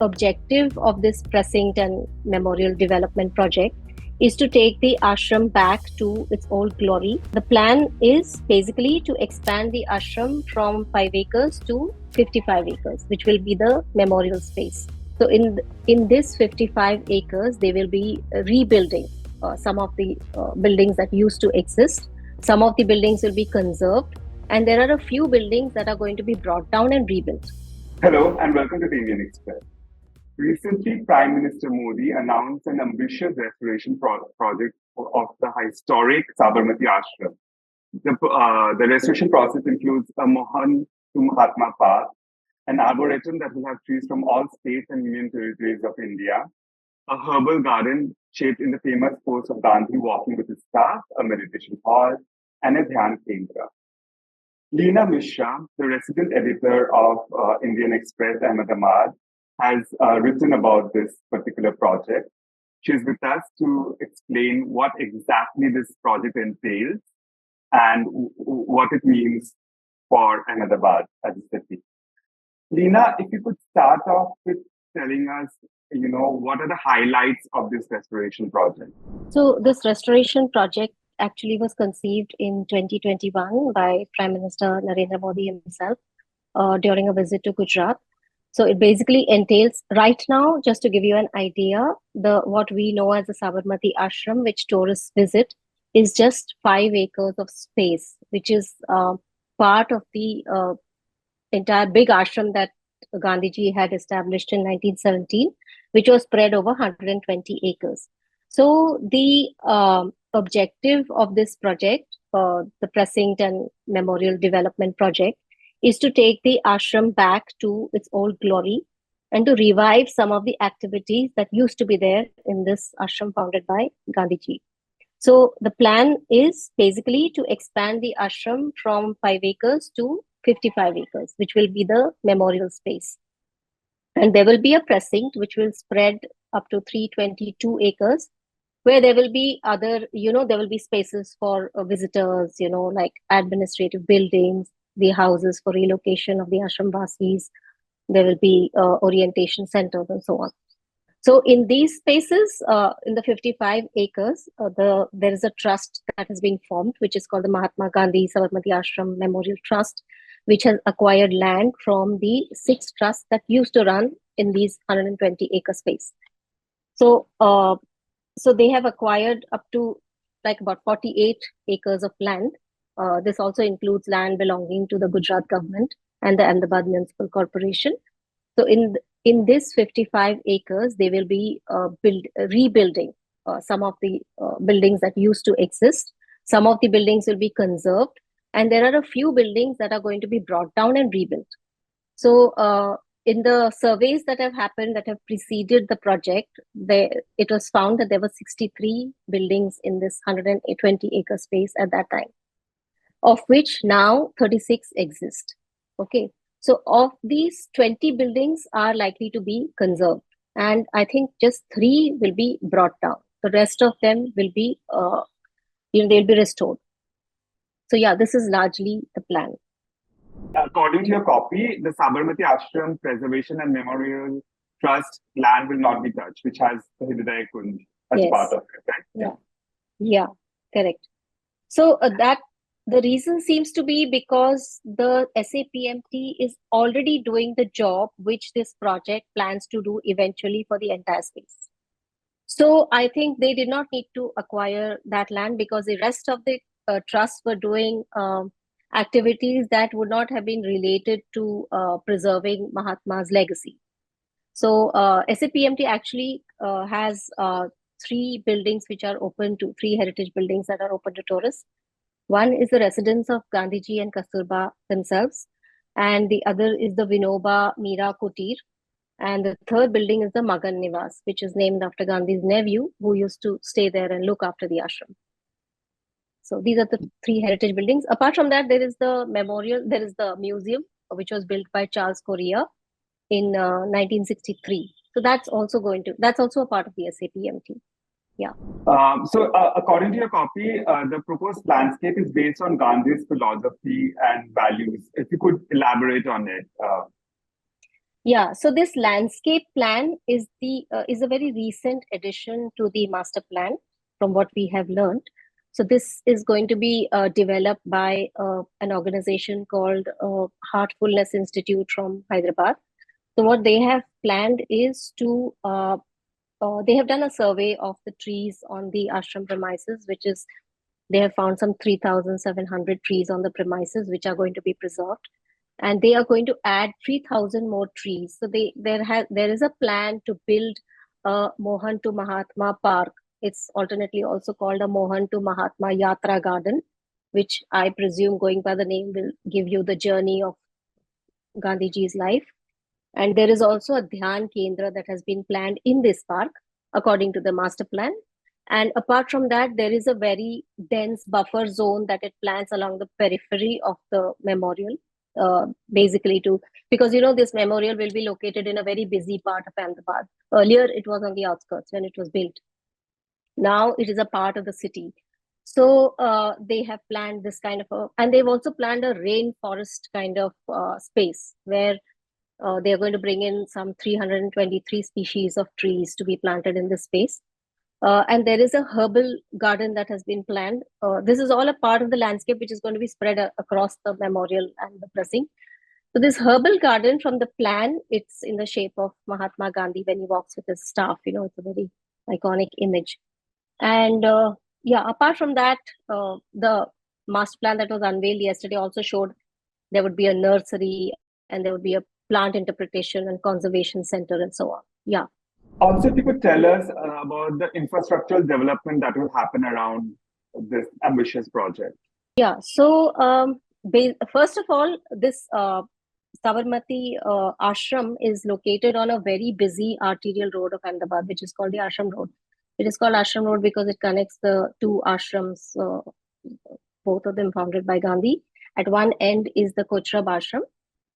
objective of this Precinct and Memorial Development project is to take the ashram back to its old glory. The plan is basically to expand the ashram from 5 acres to 55 acres, which will be the memorial space. So in this 55 acres, they will be rebuilding some of the buildings that used to exist. Some of the buildings will be conserved, and there are a few buildings that are going to be brought down and rebuilt. Hello and welcome to the Indian Express. Recently, Prime Minister Modi announced an ambitious restoration project of the historic Sabarmati Ashram. The restoration process includes a Mohan to Mahatma path, an arboretum that will have trees from all states and union territories of India, a herbal garden shaped in the famous pose of Gandhi walking with his staff, a meditation hall, and a Dhyan Kendra. Leena Mishra, the resident editor of Indian Express Ahmedabad, has written about this particular project. She's with us to explain what exactly this project entails and what it means for Ahmedabad as a city. Leena, if you could start off with telling us, what are the highlights of this restoration project? So this restoration project actually was conceived in 2021 by Prime Minister Narendra Modi himself during a visit to Gujarat. So it basically entails, right now, just to give you an idea, what we know as the Sabarmati Ashram, which tourists visit, is just 5 acres of space, which is part of the entire big ashram that Gandhiji had established in 1917, which was spread over 120 acres. So the objective of this project, the Precinct and Memorial Development project, is to take the ashram back to its old glory and to revive some of the activities that used to be there in this ashram founded by Gandhiji. So the plan is basically to expand the ashram from 5 acres to 55 acres, which will be the memorial space. And there will be a precinct which will spread up to 322 acres, where there will be there will be spaces for visitors, like administrative buildings, the houses for relocation of the ashram vasis. There will be orientation centers and so on. So in these spaces, in the 55 acres, there is a trust that has been formed, which is called the Mahatma Gandhi Sabarmati Ashram Memorial Trust, which has acquired land from the 6 trusts that used to run in these 120 acre space. So they have acquired up to like about 48 acres of land. This also includes land belonging to the Gujarat government and the Ahmedabad Municipal Corporation. So in this 55 acres, they will be rebuilding some of the buildings that used to exist. Some of the buildings will be conserved, and there are a few buildings that are going to be brought down and rebuilt. So in the surveys that have happened, that have preceded the project, it was found that there were 63 buildings in this 120 acre space at that time, of which now 36 exist. Okay. So of these, 20 buildings are likely to be conserved, and I think just 3 will be brought down. The rest of them will be, they'll be restored. So yeah, this is largely the plan. According to your copy, the Sabarmati Ashram Preservation and Memorial Trust land will not be touched, which has the Hridaya Kunj as part of it, right? Yeah, correct. So the reason seems to be because the SAPMT is already doing the job which this project plans to do eventually for the entire space. So I think they did not need to acquire that land because the rest of the trusts were doing activities that would not have been related to preserving Mahatma's legacy. So SAPMT actually has 3 buildings which are open to 3 heritage buildings that are open to tourists. One is the residence of Gandhiji and Kasturba themselves, and the other is the Vinoba Meera Kutir, and the third building is the Magan Nivas, which is named after Gandhi's nephew, who used to stay there and look after the ashram. So these are the 3 heritage buildings. Apart from that, there is the memorial, there is the museum, which was built by Charles Correa in 1963. So that's also a part of the SAPMT. Yeah. So according to your copy, the proposed landscape is based on Gandhi's philosophy and values. If you could elaborate on it. Yeah, so this landscape plan is a very recent addition to the master plan, from what we have learned. So this is going to be developed by an organization called Heartfulness Institute from Hyderabad. So what they have planned is to they have done a survey of the trees on the ashram premises, which is they have found some 3,700 trees on the premises which are going to be preserved, and they are going to add 3,000 more trees. So there is a plan to build a Mohan to Mahatma Park. It's alternately also called a Mohan to Mahatma Yatra Garden, which I presume, going by the name, will give you the journey of Gandhiji's life. And there is also a Dhyan Kendra that has been planned in this park according to the master plan. And apart from that, there is a very dense buffer zone that it plans along the periphery of the memorial, basically to, because this memorial will be located in a very busy part of Ahmedabad. Earlier, it was on the outskirts when it was built. Now it is a part of the city. So they have planned this kind of and they've also planned a rainforest kind of space where they are going to bring in some 323 species of trees to be planted in this space. And there is a herbal garden that has been planned. This is all a part of the landscape which is going to be spread across the memorial and the precinct. So this herbal garden, from the plan, it's in the shape of Mahatma Gandhi when he walks with his staff. It's a very iconic image. And yeah, apart from that, the master plan that was unveiled yesterday also showed there would be a nursery and there would be a plant interpretation and conservation center and so on. Yeah. Also, if you could tell us about the infrastructural development that will happen around this ambitious project. Yeah. So, first of all, this Sabarmati Ashram is located on a very busy arterial road of Ahmedabad, which is called the Ashram Road. It is called Ashram Road because it connects the two ashrams, both of them founded by Gandhi. At one end is the Kochrab Ashram,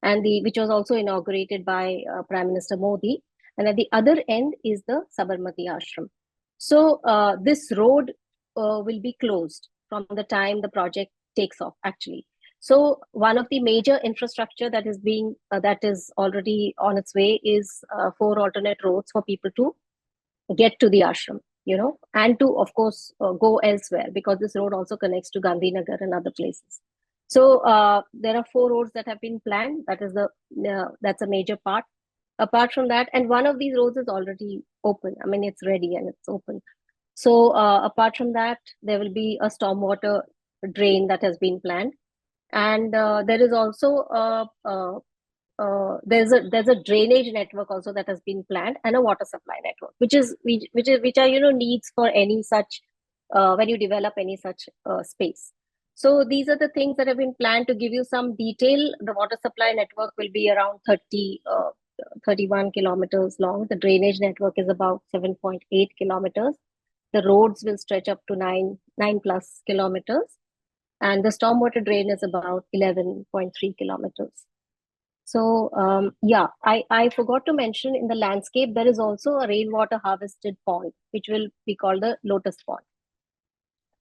and which was also inaugurated by Prime Minister Modi. And at the other end is the Sabarmati Ashram. So this road will be closed from the time the project takes off, actually. So one of the major infrastructure that is already on its way is 4 alternate roads for people to get to the ashram, and to, of course, go elsewhere, because this road also connects to Gandhinagar and other places. So there are 4 roads that have been planned. That's a major part. Apart from that, and one of these roads is already open. I mean, it's ready and it's open. So apart from that, there will be a stormwater drain that has been planned, and there is also there's a drainage network also that has been planned, and a water supply network, which are needs for any such when you develop any such space. So these are the things that have been planned. To give you some detail, the water supply network will be around 31 kilometers long. The drainage network is about 7.8 kilometers. The roads will stretch up to 9 plus kilometers, and the stormwater drain is about 11.3 kilometers. So yeah, I forgot to mention, in the landscape there is also a rainwater harvested pond, which will be called the lotus pond.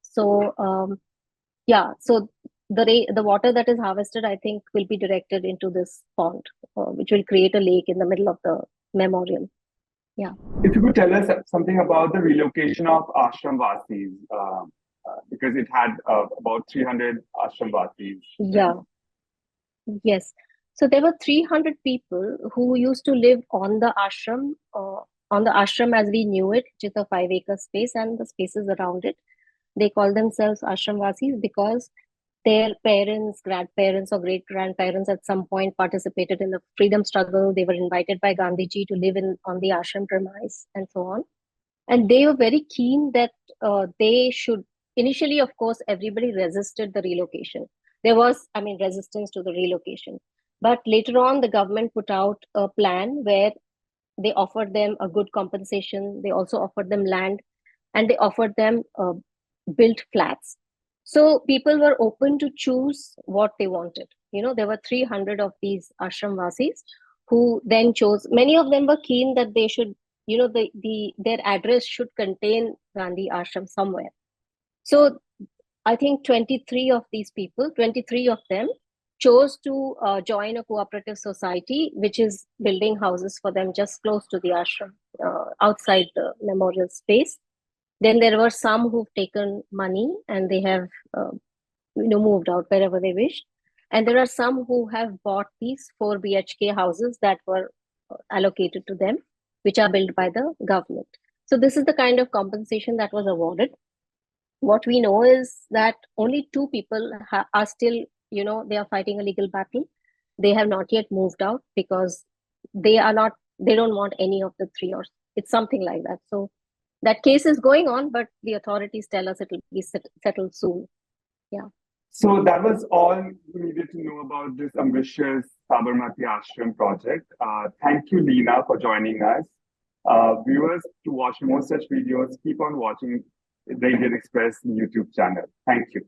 So yeah, so the water that is harvested, I think, will be directed into this pond, which will create a lake in the middle of the memorial. Yeah. If you could tell us something about the relocation of Ashram Vasis, because it had about 300 Ashram Vasis. Yeah. Yes. So there were 300 people who used to live on the ashram as we knew it, which is a 5-acre space and the spaces around it. They call themselves Ashram Vasis because their parents, grandparents, or great grandparents at some point participated in the freedom struggle. They were invited by Gandhiji to live on the ashram premise and so on. And they were very keen that they should. Initially, of course, everybody resisted the relocation. There was, resistance to the relocation. But later on, the government put out a plan where they offered them a good compensation. They also offered them land, and they offered them built flats. So people were open to choose what they wanted. There were 300 of these ashram vasis who then chose. Many of them were keen that they should, their address should contain Gandhi ashram somewhere. So I think 23 of these people, 23 of them chose to join a cooperative society, which is building houses for them just close to the ashram, outside the memorial space. Then there were some who've taken money and they have moved out wherever they wish. And there are some who have bought these 4 BHK houses that were allocated to them, which are built by the government. So this is the kind of compensation that was awarded. What we know is that only 2 people are still, they are fighting a legal battle. They have not yet moved out because they don't want any of the 3, or it's something like that. So that case is going on, but the authorities tell us it will be settled soon. Yeah. So that was all we needed to know about this ambitious Sabarmati Ashram project. Thank you, Leena, for joining us. Viewers, to watch more such videos, keep on watching the Indian Express YouTube channel. Thank you.